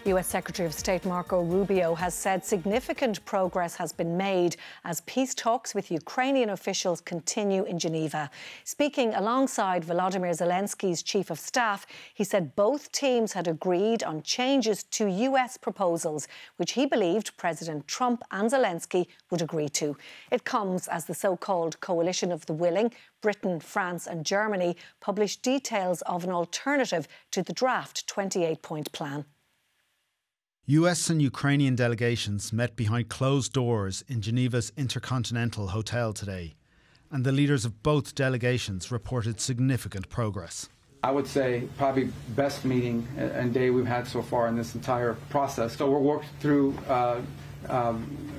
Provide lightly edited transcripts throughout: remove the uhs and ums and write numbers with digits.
US Secretary of State Marco Rubio has said significant progress has been made as peace talks with Ukrainian officials continue in Geneva. Speaking alongside Volodymyr Zelensky's chief of staff, he said both teams had agreed on changes to US proposals, which he believed President Trump and Zelensky would agree to. It comes as the so-called Coalition of the Willing, Britain, France and Germany, published details of an alternative to the draft 28-point plan. US and Ukrainian delegations met behind closed doors in Geneva's Intercontinental Hotel today, and the leaders of both delegations reported significant progress. I would say probably best meeting and day we've had so far in this entire process. So we're working through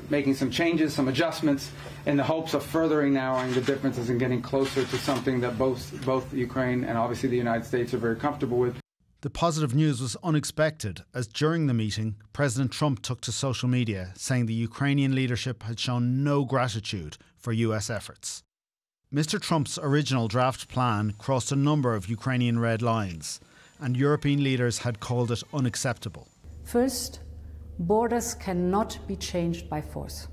making some changes, some adjustments, in the hopes of furthering narrowing the differences and getting closer to something that both Ukraine and obviously the United States are very comfortable with. The positive news was unexpected, as during the meeting, President Trump took to social media saying the Ukrainian leadership had shown no gratitude for US efforts. Mr. Trump's original draft plan crossed a number of Ukrainian red lines, and European leaders had called it unacceptable. First, borders cannot be changed by force.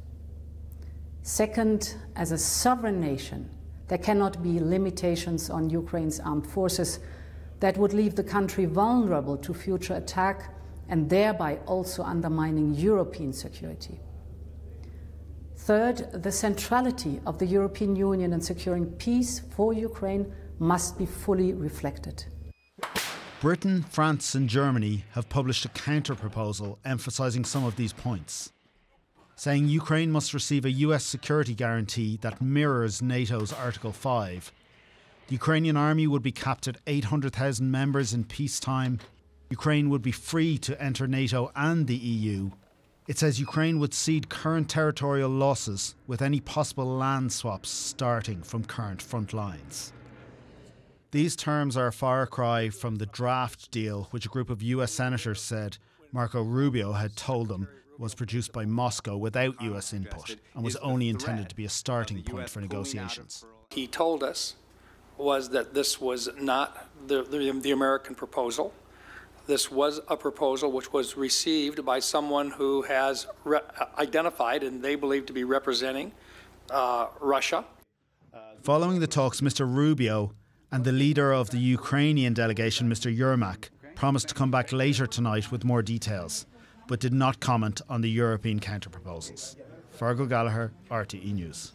Second, as a sovereign nation, there cannot be limitations on Ukraine's armed forces that would leave the country vulnerable to future attack and thereby also undermining European security. Third, the centrality of the European Union in securing peace for Ukraine must be fully reflected. Britain, France and Germany have published a counter-proposal emphasising some of these points, saying Ukraine must receive a US security guarantee that mirrors NATO's Article 5. The Ukrainian army would be capped at 800,000 members in peacetime. Ukraine would be free to enter NATO and the EU. It says Ukraine would cede current territorial losses, with any possible land swaps starting from current front lines. These terms are a far cry from the draft deal, which a group of US senators said Marco Rubio had told them was produced by Moscow without US input and was only intended to be a starting point for negotiations. He told us was that this was not the American proposal. This was a proposal which was received by someone who has identified and they believe to be representing Russia. Following the talks, Mr. Rubio and the leader of the Ukrainian delegation, Mr. Yermak, promised to come back later tonight with more details, but did not comment on the European counter-proposals. Fergal Gallagher, RTE News.